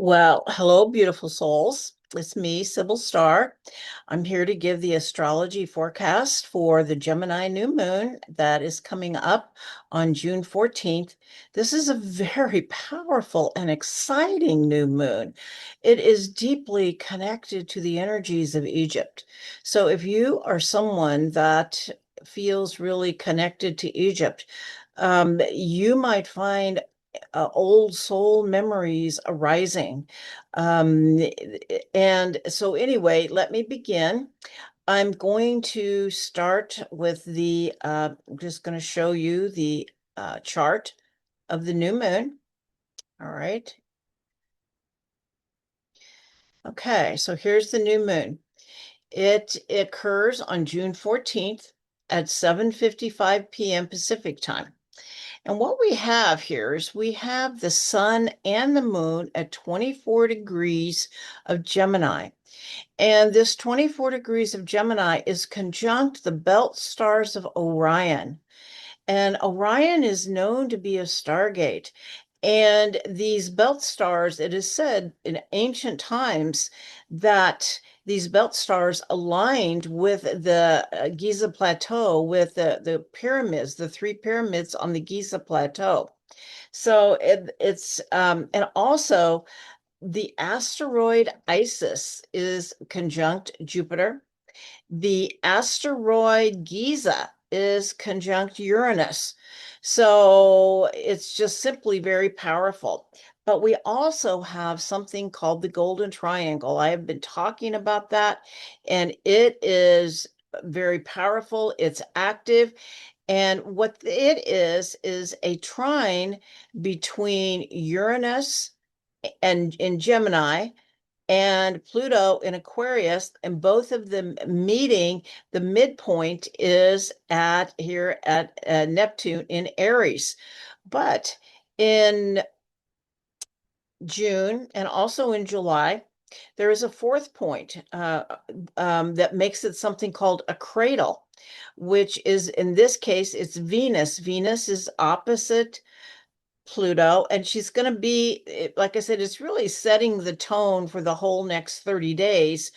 Well, hello, beautiful souls. It's me, Sybil Starr. I'm here to give the astrology forecast for the Gemini New Moon that is coming up on June 14th. This is a very powerful and exciting new moon. It is deeply connected to the energies of Egypt. So if you are someone that feels really connected to Egypt, you might find old soul memories arising. Um, and so, anyway, let me begin. I'm going to start with I'm just going to show you the chart of the new moon. All right. Okay, so here's the new moon. It occurs on June 14th at 7:55 p.m. Pacific time. And what we have here is we have the sun and the moon at 24 degrees of Gemini. And this 24 degrees of Gemini is conjunct the Belt Stars of Orion. And Orion is known to be a stargate. And these belt stars, it is said in ancient times that these belt stars aligned with the Giza Plateau, with the pyramids, the three pyramids on the Giza Plateau. So and also the asteroid Isis is conjunct Jupiter. The asteroid Giza is conjunct Uranus. So it's just simply very powerful. But we also have something called the Golden Triangle. I have been talking about that, and it is very powerful. It's active. And what it is a trine between Uranus and in Gemini and Pluto in Aquarius, and both of them meeting. The midpoint is at here at Neptune in Aries. But in June and also in July, there is a fourth point that makes it something called a cradle, which is in this case, it's Venus. Venus is opposite Pluto, and she's going to be, like I said, it's really setting the tone for the whole next 30 days,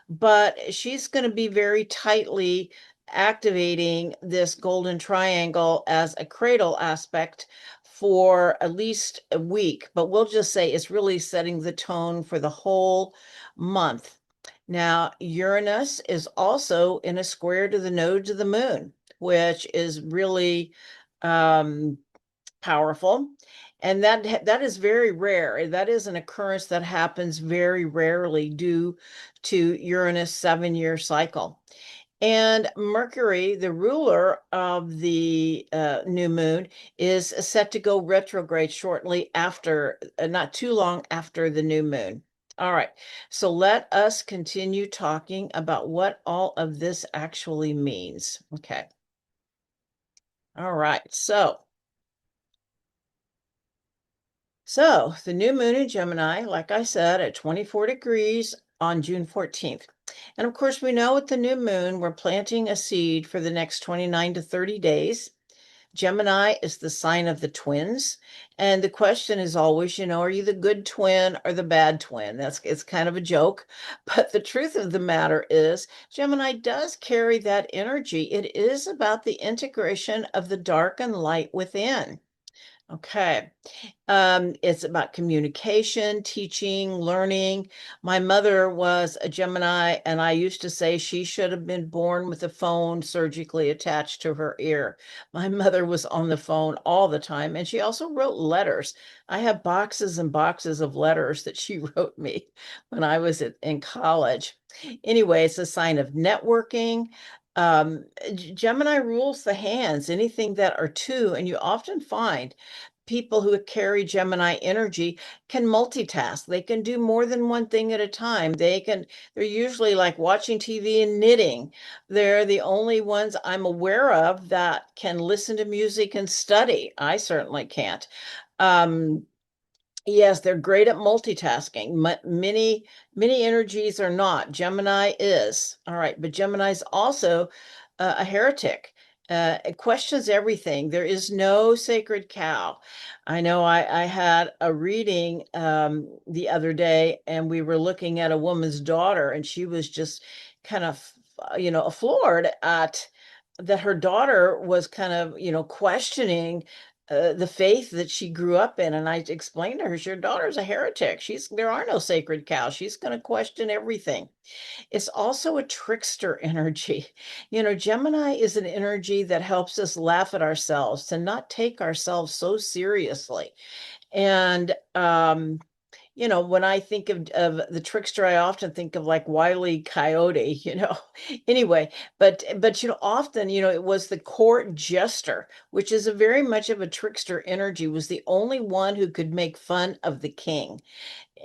but she's going to be very tightly activating this golden triangle as a cradle aspect for at least a week, but we'll just say it's really setting the tone for the whole month. Now, Uranus is also in a square to the nodes of the moon, which is really um, powerful. And that is very rare. That is an occurrence that happens very rarely due to Uranus' 7-year cycle. And Mercury, the ruler of the new moon, is set to go retrograde shortly after, not too long after the new moon. All right, so let us continue talking about what all of this actually means. Okay. All right, so the new moon in Gemini, like I said, at 24 degrees on June 14th. And of course, we know with the new moon, we're planting a seed for the next 29 to 30 days. Gemini is the sign of the twins. And the question is always, are you the good twin or the bad twin? It's kind of a joke. But the truth of the matter is, Gemini does carry that energy. It is about the integration of the dark and light within. Okay. It's about communication, teaching, learning. My mother was a Gemini, and I used to say she should have been born with a phone surgically attached to her ear. My mother was on the phone all the time, and she also wrote letters. I have boxes and boxes of letters that she wrote me when I was in college. Anyway, it's a sign of networking. Gemini rules the hands, anything that are two, and you often find people who carry Gemini energy can multitask. They can do more than one thing at a time. They're usually like watching TV and knitting. They're the only ones I'm aware of that can listen to music and study. I certainly can't. Um, yes, they're great at multitasking. Many energies are not. Gemini is. All right, but Gemini's also a heretic. It questions everything. There is no sacred cow. I know I had a reading the other day, and we were looking at a woman's daughter, and she was just kind of, floored at that her daughter was kind of, questioning the faith that she grew up in. And I explained to her, your daughter's a heretic. There are no sacred cows. She's going to question everything. It's also a trickster energy. Gemini is an energy that helps us laugh at ourselves, to not take ourselves so seriously. And when I think of the trickster, I often think of like Wile E. Coyote. Anyway, but often, it was the court jester, which is a very much of a trickster energy, was the only one who could make fun of the king,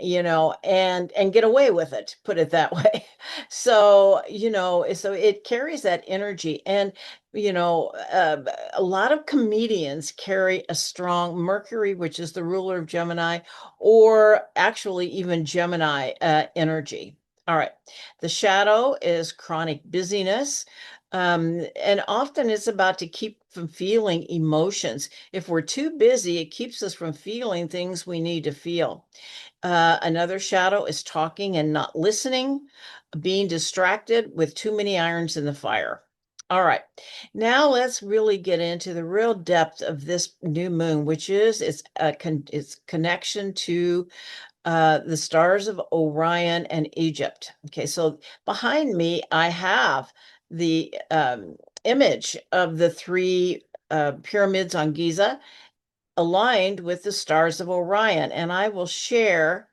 and get away with it, put it that way. So, so it carries that energy. And, a lot of comedians carry a strong Mercury, which is the ruler of Gemini, or actually even Gemini energy. All right. The shadow is chronic busyness. And often it's about to keep from feeling emotions. If we're too busy, it keeps us from feeling things we need to feel. Another shadow is talking and not listening, being distracted with too many irons in the fire. All right, now let's really get into the real depth of this new moon, which is its connection to the stars of Orion and Egypt. Okay, so behind me, I have the image of the three pyramids on Giza aligned with the stars of Orion. And I will share,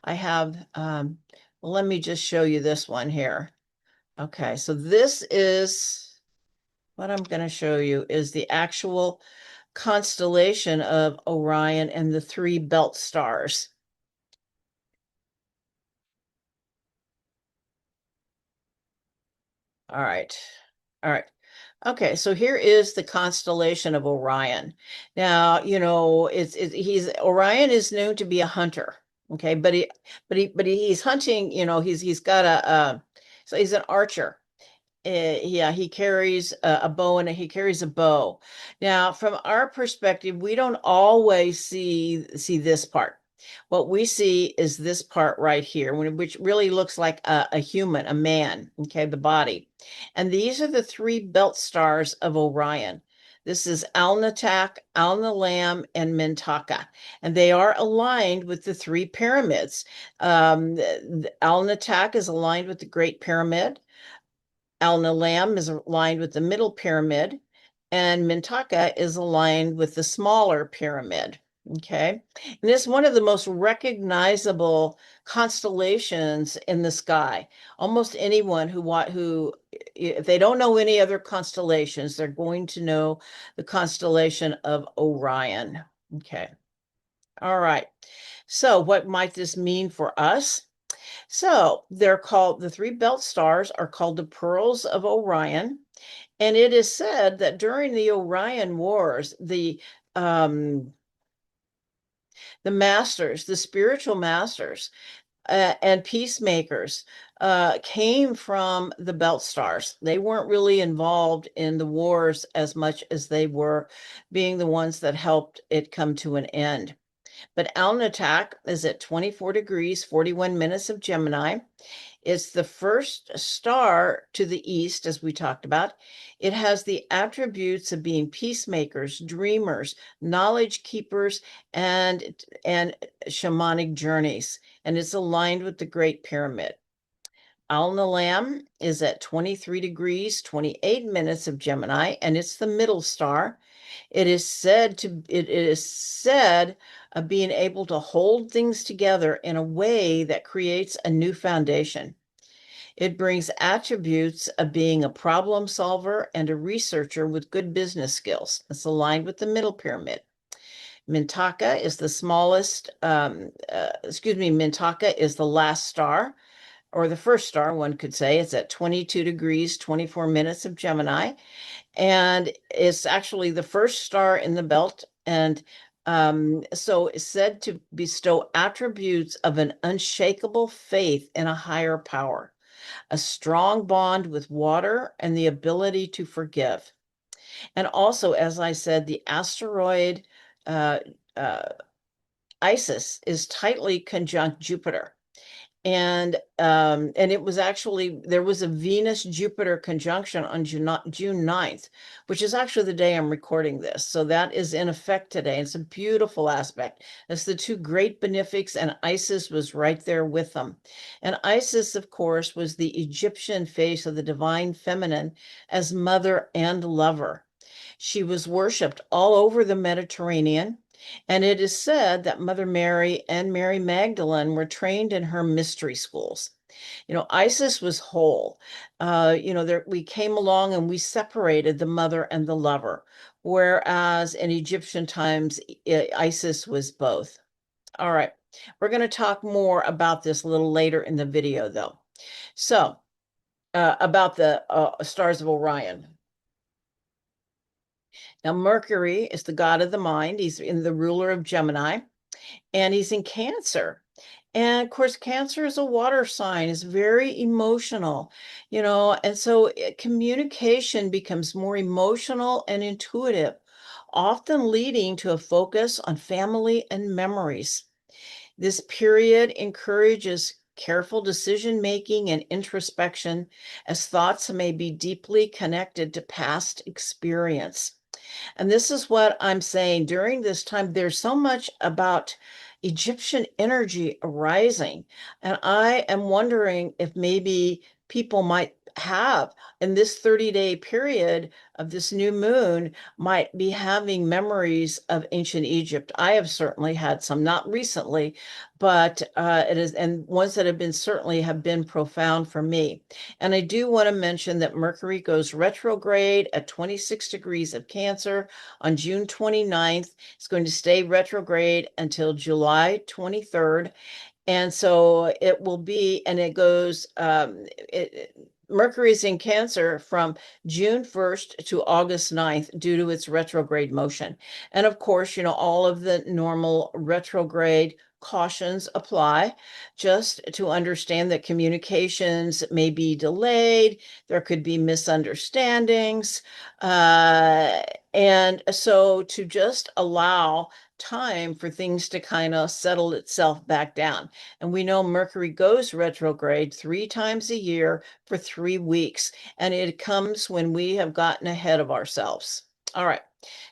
I have, well, let me just show you this one here. Okay, so this is what I'm going to show you is the actual constellation of Orion and the three belt stars. All right. All right. Okay, so here is the constellation of Orion. Now, he's Orion is known to be a hunter. Okay, but he's hunting, he's got so he's an archer. Yeah, he carries a bow, and he carries a bow. Now, from our perspective, we don't always see this part. What we see is this part right here, which really looks like a human, a man, okay, the body. And these are the three belt stars of Orion. This is Alnitak, Alnilam, and Mintaka, and they are aligned with the three pyramids. Alnitak is aligned with the Great Pyramid. Alnilam is aligned with the middle pyramid, and Mintaka is aligned with the smaller pyramid. Okay. And it's one of the most recognizable constellations in the sky. Almost anyone who if they don't know any other constellations, they're going to know the constellation of Orion. Okay. All right. So what might this mean for us? So they're called the three belt stars are called the pearls of Orion. And it is said that during the Orion Wars, the masters, the spiritual masters, and peacemakers came from the belt stars. They weren't really involved in the wars as much as they were being the ones that helped it come to an end. But Alnitak is at 24 degrees, 41 minutes of Gemini. It's the first star to the east, as we talked about. It has the attributes of being peacemakers, dreamers, knowledge keepers, and shamanic journeys. And it's aligned with the Great Pyramid. Alnilam is at 23 degrees, 28 minutes of Gemini, and it's the middle star. It is said of being able to hold things together in a way that creates a new foundation. It brings attributes of being a problem solver and a researcher with good business skills. It's aligned with the middle pyramid. Mintaka is the smallest, Mintaka is the last star, or the first star, one could say. It's at 22 degrees, 24 minutes of Gemini, and it's actually the first star in the belt. And so it's said to bestow attributes of an unshakable faith in a higher power, a strong bond with water, and the ability to forgive. And also, as I said, the asteroid uh, uh, Isis is tightly conjunct Jupiter. And it was actually, there was a Venus Jupiter conjunction on June 9th, which is actually the day I'm recording this. So that is in effect today. It's a beautiful aspect. It's the two great benefics, and Isis was right there with them. And Isis, of course, was the Egyptian face of the divine feminine as mother and lover. She was worshipped all over the Mediterranean. And it is said that Mother Mary and Mary Magdalene were trained in her mystery schools. Isis was whole. We came along and we separated the mother and the lover, whereas in Egyptian times, Isis was both. All right, we're going to talk more about this a little later in the video, though. So, about the stars of Orion. Now, Mercury is the god of the mind. He's in the ruler of Gemini, and he's in Cancer. And of course, Cancer is a water sign, is very emotional, and so communication becomes more emotional and intuitive, often leading to a focus on family and memories. This period encourages careful decision making and introspection, as thoughts may be deeply connected to past experience. And this is what I'm saying. During this time, there's so much about Egyptian energy arising. And I am wondering if maybe people might have in this 30-day period of this new moon might be having memories of ancient Egypt. I have certainly had some, not recently, but it is, and ones that have been certainly have been profound for me. And I do want to mention that Mercury goes retrograde at 26 degrees of Cancer on June 29th. It's going to stay retrograde until July 23rd. And so it will be, and it goes, Mercury's in Cancer from June 1st to August 9th due to its retrograde motion. And of course, all of the normal retrograde cautions apply, just to understand that communications may be delayed, there could be misunderstandings. And so to just allow time for things to kind of settle itself back down. And we know Mercury goes retrograde 3 times a year for 3 weeks, and it comes when we have gotten ahead of ourselves. All right.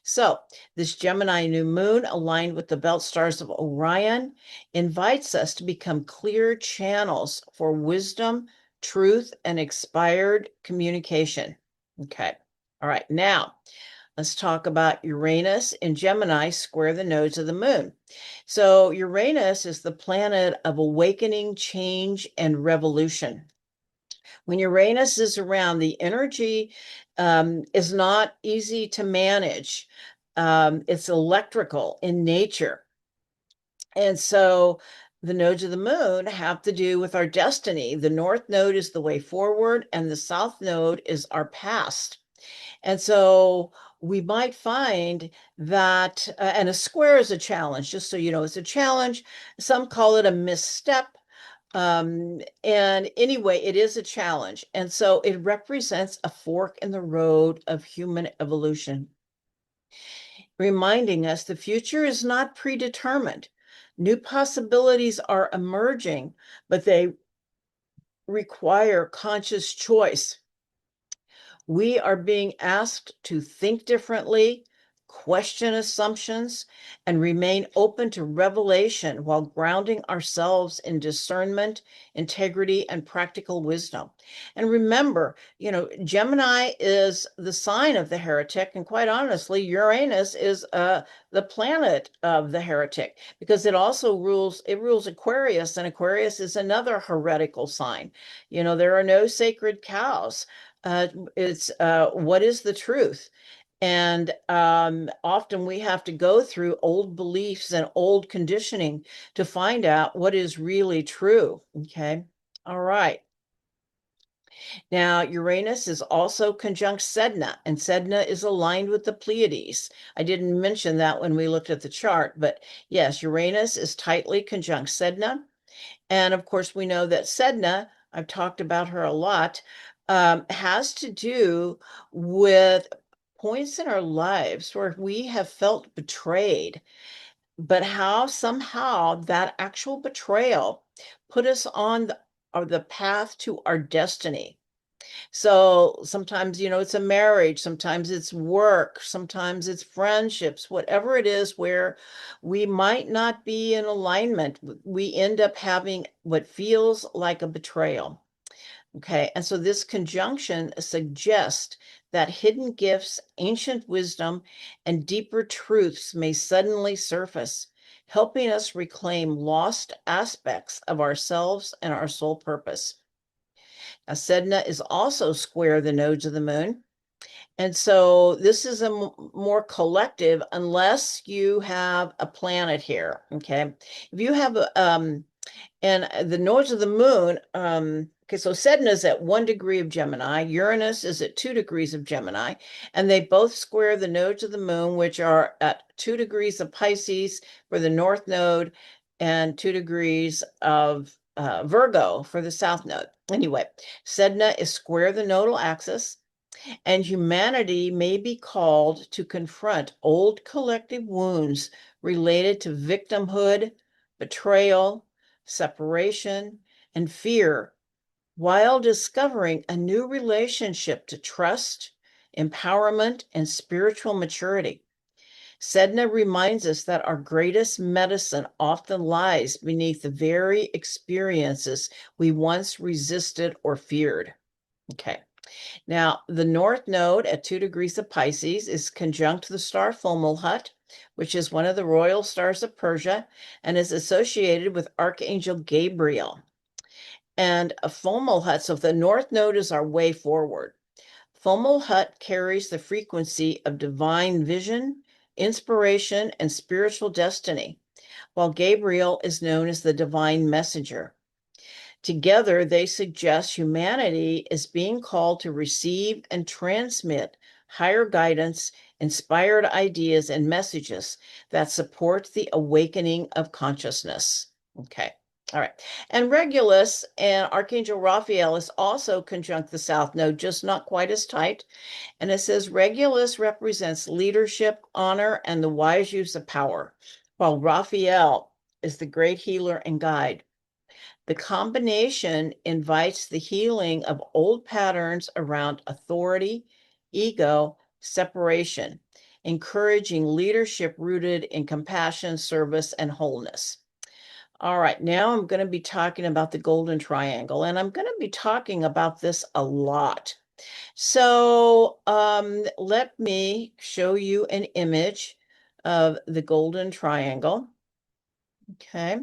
So, this Gemini new moon, aligned with the Belt Stars of Orion, invites us to become clear channels for wisdom, truth, and inspired communication. Okay. All right. Now, let's talk about Uranus in Gemini square the nodes of the moon. So, Uranus is the planet of awakening, change, and revolution. When Uranus is around, the energy is not easy to manage. It's electrical in nature. And so the nodes of the moon have to do with our destiny. The north node is the way forward, and the south node is our past. And so we might find that, and a square is a challenge, just so you know, it's a challenge. Some call it a misstep. And anyway, it is a challenge. And so it represents a fork in the road of human evolution, reminding us the future is not predetermined. New possibilities are emerging, but they require conscious choice. We are being asked to think differently, question assumptions, and remain open to revelation while grounding ourselves in discernment, integrity, and practical wisdom. And remember, Gemini is the sign of the heretic, and quite honestly, Uranus is the planet of the heretic, because it also rules Aquarius, and Aquarius is another heretical sign. There are no sacred cows. It's what is the truth? And often we have to go through old beliefs and old conditioning to find out what is really true. Okay. All right. Now, Uranus is also conjunct Sedna, and Sedna is aligned with the Pleiades. I didn't mention that when we looked at the chart, but yes, Uranus is tightly conjunct Sedna. And of course, we know that Sedna, I've talked about her a lot, has to do with points in our lives where we have felt betrayed, but how somehow that actual betrayal put us on the path to our destiny. So sometimes, it's a marriage, sometimes it's work, sometimes it's friendships, whatever it is where we might not be in alignment, we end up having what feels like a betrayal. Okay, and so this conjunction suggests that hidden gifts, ancient wisdom, and deeper truths may suddenly surface, helping us reclaim lost aspects of ourselves and our soul purpose. Now, Sedna is also square the nodes of the moon. And so this is a more collective, unless you have a planet here. Okay. If you have and the nodes of the moon, okay, so Sedna is at 1 degree of Gemini, Uranus is at 2 degrees of Gemini, and they both square the nodes of the moon, which are at 2 degrees of Pisces for the north node and 2 degrees of Virgo for the south node. Anyway, Sedna is square the nodal axis, and humanity may be called to confront old collective wounds related to victimhood, betrayal, separation, and fear, while discovering a new relationship to trust, empowerment, and spiritual maturity. Sedna reminds us that our greatest medicine often lies beneath the very experiences we once resisted or feared. Okay. Now, the North Node at 2 degrees of Pisces is conjunct the star Fomalhaut, which is one of the royal stars of Persia and is associated with Archangel Gabriel. And a Fomalhaut, so the North Node is our way forward. Fomalhaut carries the frequency of divine vision, inspiration, and spiritual destiny, while Gabriel is known as the divine messenger. Together, they suggest humanity is being called to receive and transmit higher guidance, inspired ideas, and messages that support the awakening of consciousness. Okay. All right. And Regulus and Archangel Raphael is also conjunct the South Node, just not quite as tight. And it says Regulus represents leadership, honor, and the wise use of power, while Raphael is the great healer and guide. The combination invites the healing of old patterns around authority, ego, separation, encouraging leadership rooted in compassion, service, and wholeness. All right, now I'm going to be talking about the golden triangle, and I'm going to be talking about this a lot. So let me show you an image of the golden triangle. Okay.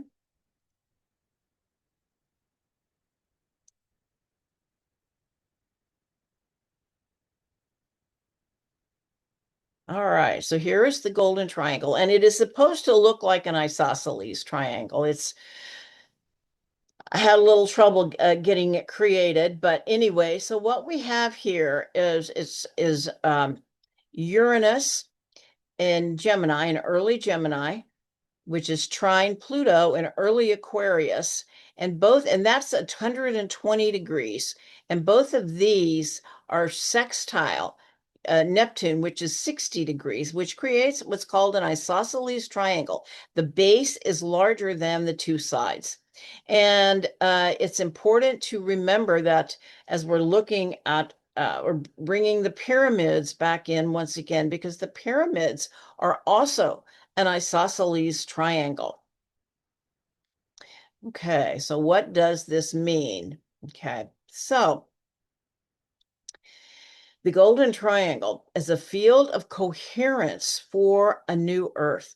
All right, so here is the golden triangle, and it is supposed to look like an isosceles triangle. I had a little trouble getting it created, but anyway, so what we have here is Uranus in Gemini, in early Gemini, which is trine Pluto in early Aquarius, and that's 120 degrees. And both of these are sextile Neptune, which is 60 degrees, which creates what's called an isosceles triangle. The base is larger than the two sides. And it's important to remember that as we're looking at or bringing the pyramids back in once again, because the pyramids are also an isosceles triangle. Okay, so what does this mean? Okay, so the golden triangle is a field of coherence for a new earth.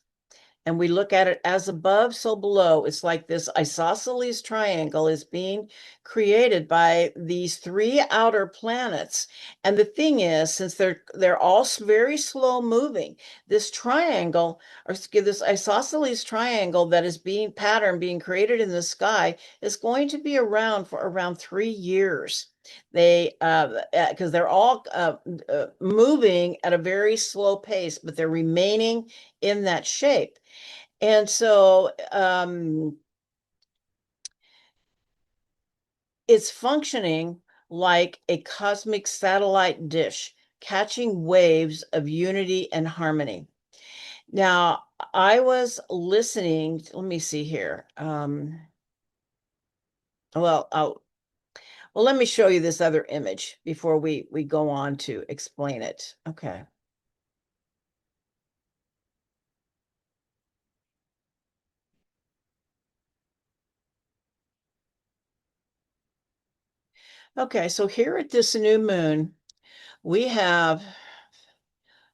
And we look at it as above, so below. It's like this isosceles triangle is being created by these three outer planets. And the thing is, since they're all very slow moving, this triangle, or this isosceles triangle that is being created in the sky, is going to be around for around 3 years. Because they're all moving at a very slow pace, but they're remaining in that shape. And so it's functioning like a cosmic satellite dish, catching waves of unity and harmony. Now, I was listening, let me see here. Well, let me show you this other image before we go on to explain it. Okay. Okay, so here at this new moon, we have,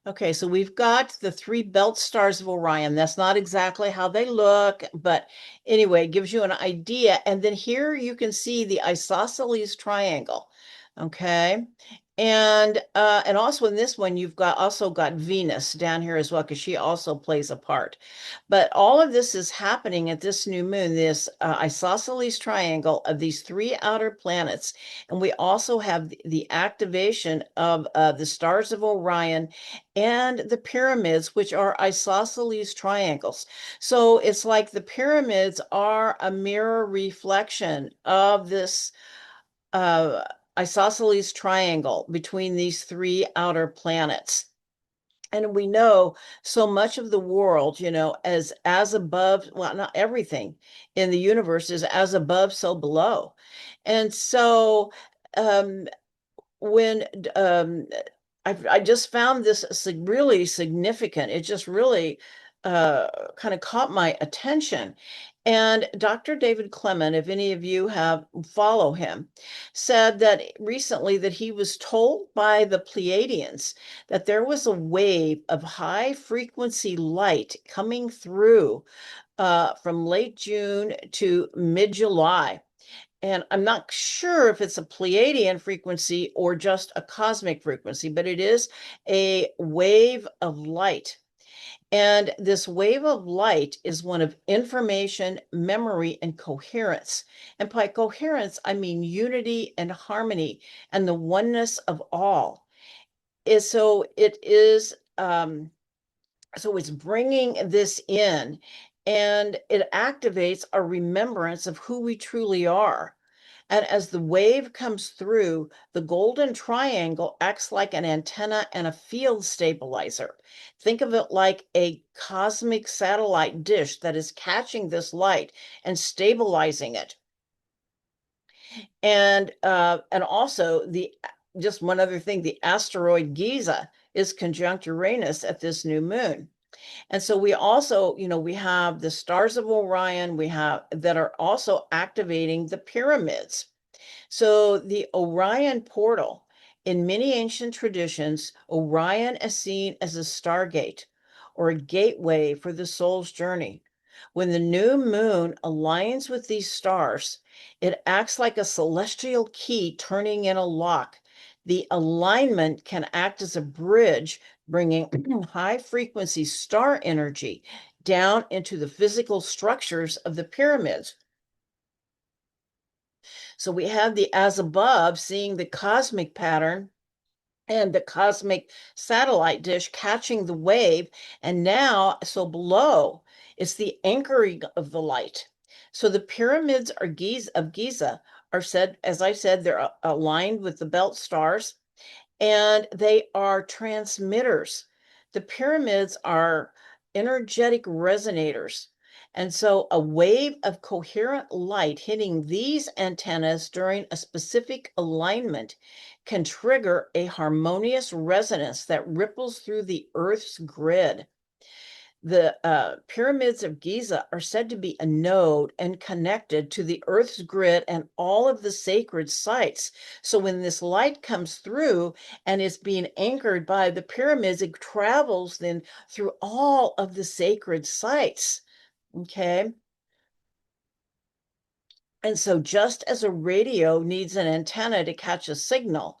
okay, so we've got the three belt stars of Orion. That's not exactly how they look, but anyway, it gives you an idea. And then here you can see the isosceles triangle. Okay. And also in this one, you've got Venus down here as well, because she also plays a part. But all of this is happening at this new moon, this isosceles triangle of these three outer planets. And we also have the activation of the stars of Orion and the pyramids, which are isosceles triangles. So it's like the pyramids are a mirror reflection of this uh, isosceles triangle between these three outer planets. And we know so much of the world, as above, well, not everything in the universe is as above, so below. And so um, when I just found this really significant. It just really uh, kind of caught my attention. And Dr. David Clement, if any of you have follow him, said that recently that he was told by the Pleiadians that there was a wave of high frequency light coming through from late June to mid-July. And I'm not sure if it's a Pleiadian frequency or just a cosmic frequency, but it is a wave of light. And this wave of light is one of information, memory, and coherence. And by coherence, I mean unity and harmony and the oneness of all. So it is, so it's bringing this in, and it activates our remembrance of who we truly are. And as the wave comes through, the golden triangle acts like an antenna and a field stabilizer. Think of it like a cosmic satellite dish that is catching this light and stabilizing it. And also the just one other thing, the asteroid Giza is conjunct Uranus at this new moon. And so we also, we have the stars of Orion, we have that are also activating the pyramids. So the Orion portal, in many ancient traditions, Orion is seen as a stargate or a gateway for the soul's journey. When the new moon aligns with these stars, it acts like a celestial key turning in a lock. The alignment can act as a bridge, bringing high frequency star energy down into the physical structures of the pyramids. So we have the as above, seeing the cosmic pattern and the cosmic satellite dish catching the wave. And now, so below, it's the anchoring of the light. So the pyramids are of Giza are said, as I said, they're aligned with the belt stars, and they are transmitters. The pyramids are energetic resonators. And so a wave of coherent light hitting these antennas during a specific alignment can trigger a harmonious resonance that ripples through the Earth's grid. The pyramids of Giza are said to be a node and connected to the Earth's grid and all of the sacred sites. So when this light comes through and is being anchored by the pyramids, it travels then through all of the sacred sites. Okay. And so just as a radio needs an antenna to catch a signal,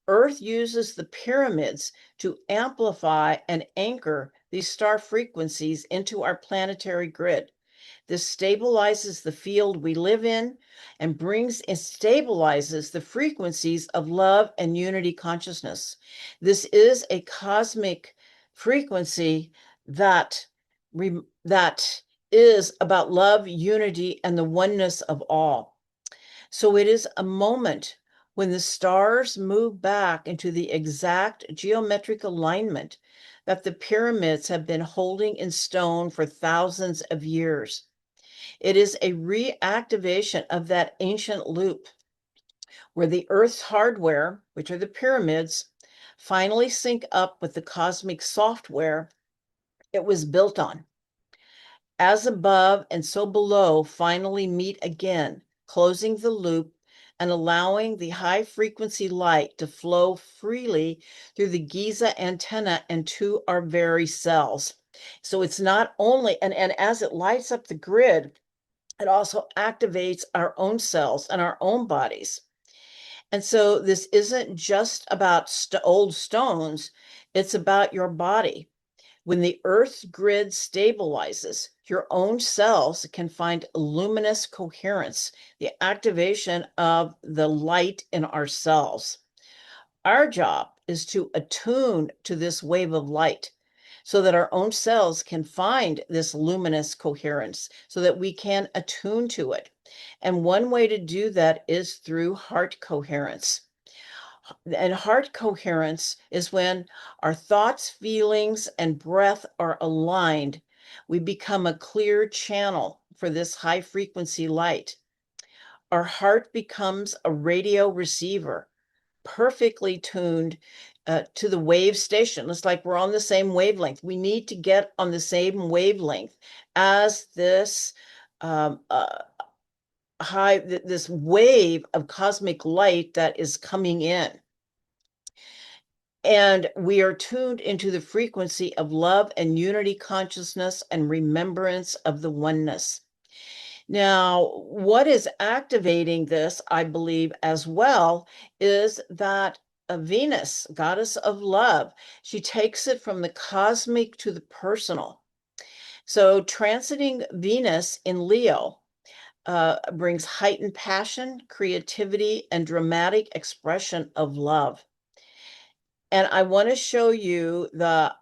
Earth uses the pyramids to amplify and anchor these star frequencies into our planetary grid. This stabilizes the field we live in and stabilizes the frequencies of love and unity consciousness. This is a cosmic frequency that that is about love, unity, and the oneness of all. So it is a moment when the stars move back into the exact geometric alignment that the pyramids have been holding in stone for thousands of years. It is a reactivation of that ancient loop where the Earth's hardware, which are the pyramids, finally sync up with the cosmic software it was built on. As above and so below finally meet again, closing the loop and allowing the high frequency light to flow freely through the Giza antenna and to our very cells. So it's not only, and as it lights up the grid, it also activates our own cells and our own bodies. And so this isn't just about old stones, it's about your body. When the Earth's grid stabilizes, your own cells can find luminous coherence, the activation of the light in our cells. Our job is to attune to this wave of light so that our own cells can find this luminous coherence, so that we can attune to it. And one way to do that is through heart coherence. And heart coherence is when our thoughts, feelings, and breath are aligned. We become a clear channel for this high frequency light. Our heart becomes a radio receiver, perfectly tuned to the wave station. It's like we're on the same wavelength. We need to get on the same wavelength as this this wave of cosmic light that is coming in. And we are tuned into the frequency of love and unity consciousness and remembrance of the oneness. Now, what is activating this, I believe, as well, is that Venus, goddess of love, she takes it from the cosmic to the personal. So, transiting Venus in Leo brings heightened passion, creativity, and dramatic expression of love. And I want to show you the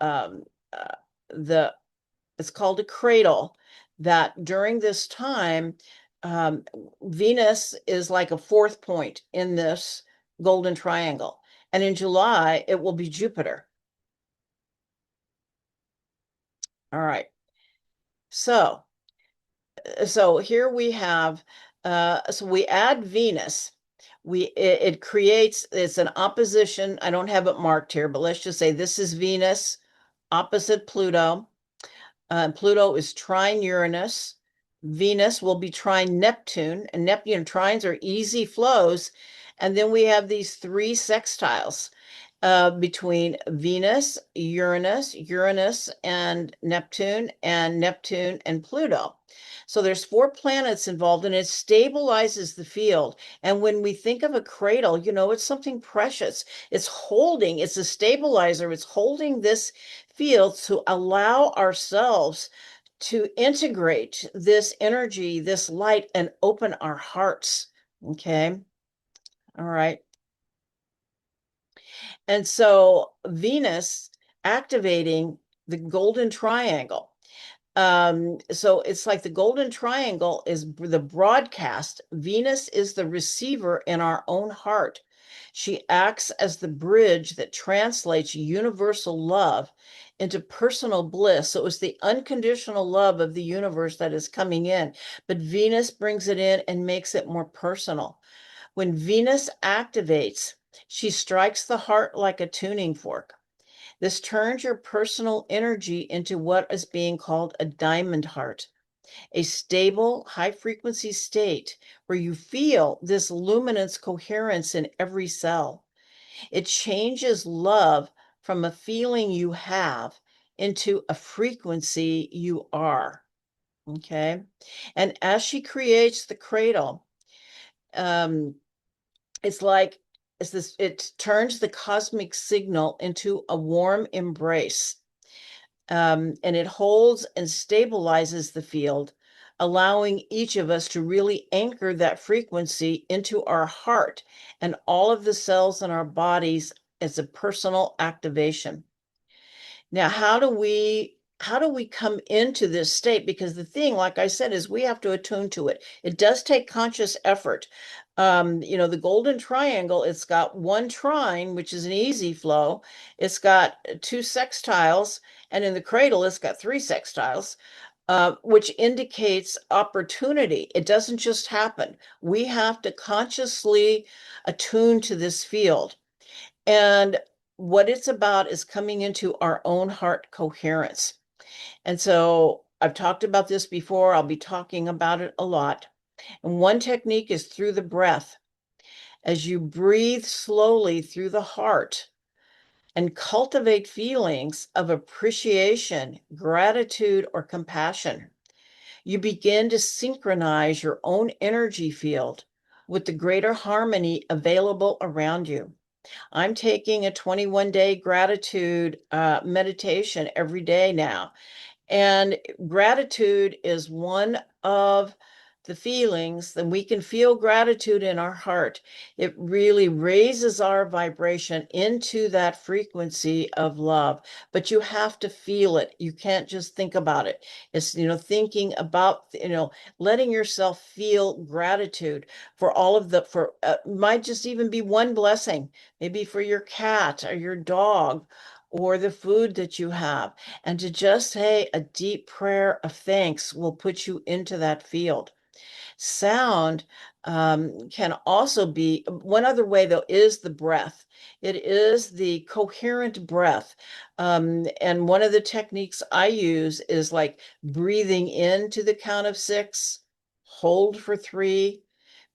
it's called a cradle, that during this time, Venus is like a fourth point in this golden triangle. And in July, it will be Jupiter. All right. So here we have, so we add Venus. It creates, it's an opposition. I don't have it marked here, but let's just say this is Venus opposite Pluto. Pluto is trine Uranus. Venus will be trine Neptune, and Neptune trines are easy flows. And then we have these three sextiles between Venus, Uranus and Neptune and Pluto. So there's four planets involved, and it stabilizes the field. And when we think of a cradle, you know, it's something precious. It's a stabilizer. It's holding this field to allow ourselves to integrate this energy, this light, and open our hearts. Okay. All right. And so Venus activating the golden triangle. So it's like the golden triangle is the broadcast. Venus is the receiver in our own heart. She acts as the bridge that translates universal love into personal bliss. So it's the unconditional love of the universe that is coming in, but Venus brings it in and makes it more personal. When Venus activates, she strikes the heart like a tuning fork. This turns your personal energy into what is being called a diamond heart, a stable, high frequency state where you feel this luminous coherence in every cell. It changes love from a feeling you have into a frequency you are. Okay. And as she creates the cradle, it's like it turns the cosmic signal into a warm embrace. And it holds and stabilizes the field, allowing each of us to really anchor that frequency into our heart and all of the cells in our bodies as a personal activation. Now, how do we how do we come into this state? Because the thing, like I said, is we have to attune to it. It does take conscious effort. The golden triangle, it's got one trine, which is an easy flow. It's got two sextiles, and in the cradle, it's got three sextiles, which indicates opportunity. It doesn't just happen. We have to consciously attune to this field. And what it's about is coming into our own heart coherence. And so I've talked about this before. I'll be talking about it a lot. And one technique is through the breath. As you breathe slowly through the heart and cultivate feelings of appreciation, gratitude, or compassion, you begin to synchronize your own energy field with the greater harmony available around you. I'm taking a 21-day gratitude meditation every day now. And gratitude is one of the feelings that we can feel gratitude in our heart. It really raises our vibration into that frequency of love, but you have to feel it. You can't just think about it. It's, thinking about, letting yourself feel gratitude for all of for might just even be one blessing, maybe for your cat or your dog or the food that you have. And to just say a deep prayer of thanks will put you into that field. Sound can also be one other way, though, is the breath. It is the coherent breath. And one of the techniques I use is like breathing into the count of 6, hold for 3,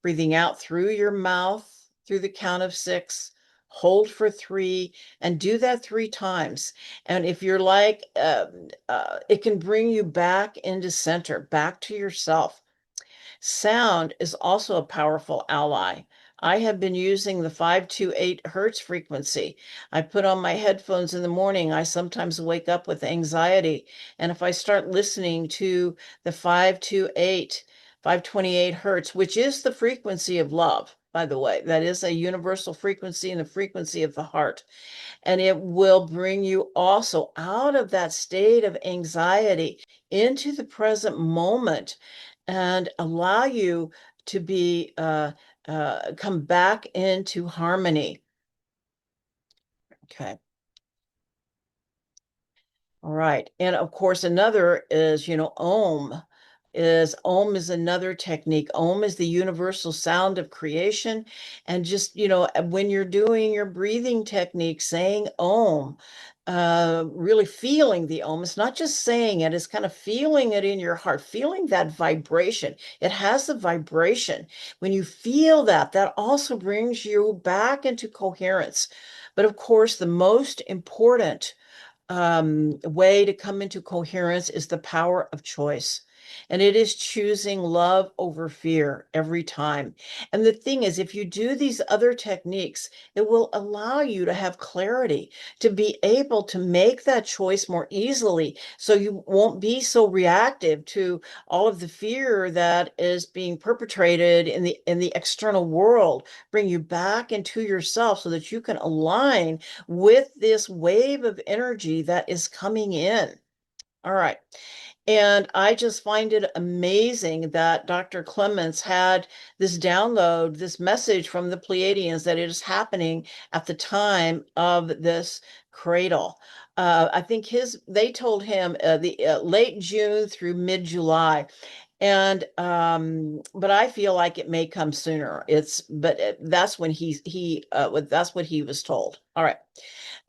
breathing out through your mouth through the count of 6, hold for 3, and do that 3 times. And if you're like, it can bring you back into center, back to yourself. Sound is also a powerful ally. I have been using the 528 hertz frequency. I put on my headphones in the morning. I sometimes wake up with anxiety. And if I start listening to the 528 hertz, which is the frequency of love, by the way, that is a universal frequency and the frequency of the heart. And it will bring you also out of that state of anxiety into the present moment and allow you to be come back into harmony. Okay. All right. And of course, another is, Om is another technique. Om is the universal sound of creation. And just, when you're doing your breathing technique, saying Om, really feeling the Om. It's not just saying it, it's kind of feeling it in your heart, feeling that vibration. It has the vibration. When you feel that, that also brings you back into coherence. But of course, the most important way to come into coherence is the power of choice. And it is choosing love over fear every time. And the thing is, if you do these other techniques, it will allow you to have clarity, to be able to make that choice more easily. So you won't be so reactive to all of the fear that is being perpetrated in the external world. Bring you back into yourself so that you can align with this wave of energy that is coming in. All right. And I just find it amazing that Dr. Clements had this download, this message from the Pleiadians that it is happening at the time of this cradle. I think they told him the late June through mid-July. And but I feel like it may come sooner. That's when that's what he was told. All right.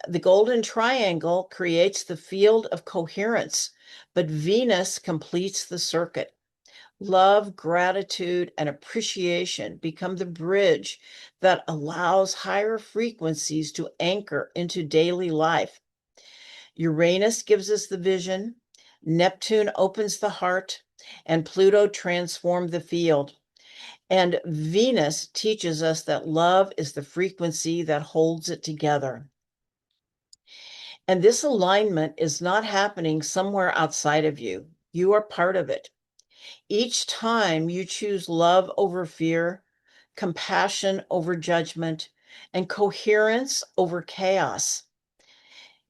The golden triangle creates the field of coherence, but Venus completes the circuit. Love, gratitude, and appreciation become the bridge that allows higher frequencies to anchor into daily life. Uranus gives us the vision, Neptune opens the heart, and Pluto transforms the field. And Venus teaches us that love is the frequency that holds it together. And this alignment is not happening somewhere outside of you. You are part of it. Each time you choose love over fear, compassion over judgment, and coherence over chaos.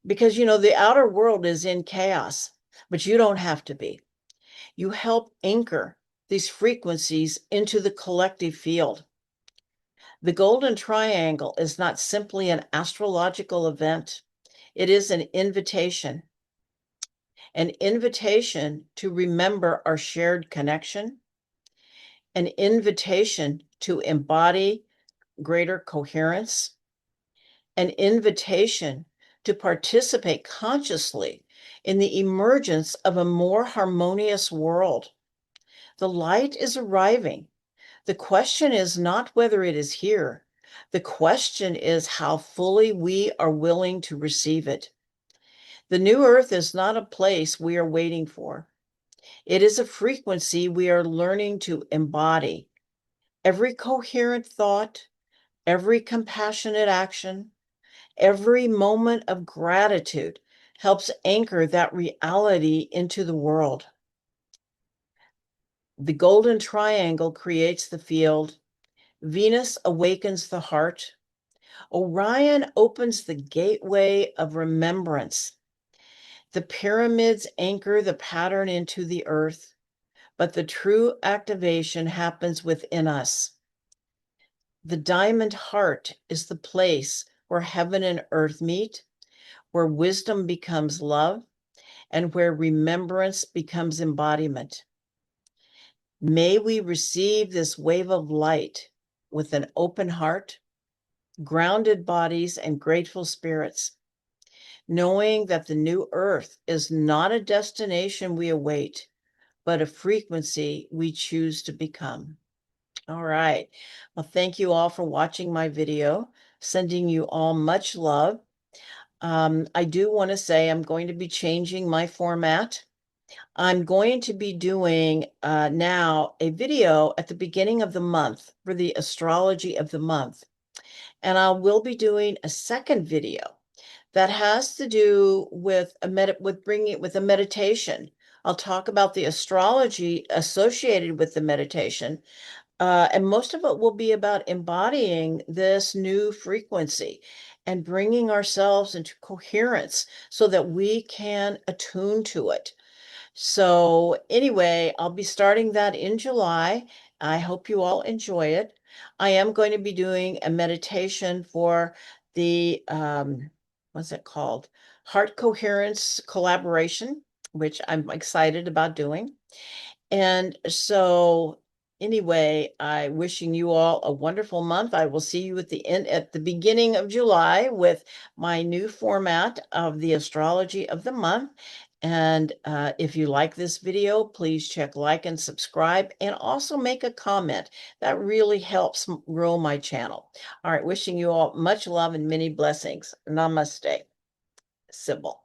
Because, the outer world is in chaos. but you don't have to be. You help anchor these frequencies into the collective field. The Golden Triangle is not simply an astrological event. It is an invitation to remember our shared connection, an invitation to embody greater coherence, an invitation to participate consciously in the emergence of a more harmonious world. The light is arriving. The question is not whether it is here. The question is how fully we are willing to receive it. The new earth is not a place we are waiting for. It is a frequency we are learning to embody. Every coherent thought, every compassionate action, every moment of gratitude helps anchor that reality into the world. The Golden Triangle creates the field. Venus awakens the heart. Orion opens the gateway of remembrance. The pyramids anchor the pattern into the earth, but the true activation happens within us. The diamond heart is the place where heaven and earth meet, where wisdom becomes love, and where remembrance becomes embodiment. May we receive this wave of light with an open heart, grounded bodies, and grateful spirits, knowing that the new earth is not a destination we await, but a frequency we choose to become. All right. Well, thank you all for watching my video. Sending you all much love. I do want to say I'm going to be changing my format. I'm going to be doing now a video at the beginning of the month for the astrology of the month. And I will be doing a second video that has to do with a meditation. I'll talk about the astrology associated with the meditation. And most of it will be about embodying this new frequency and bringing ourselves into coherence so that we can attune to it. So anyway, I'll be starting that in July. I hope you all enjoy it. I am going to be doing a meditation for the, what's it called? Heart Coherence Collaboration, which I'm excited about doing. And so anyway, I wishing you all a wonderful month. I will see you at the beginning of July with my new format of the astrology of the month. And if you like this video, please check like and subscribe and also make a comment. That really helps grow my channel. All right, wishing you all much love and many blessings. Namaste. Sybil.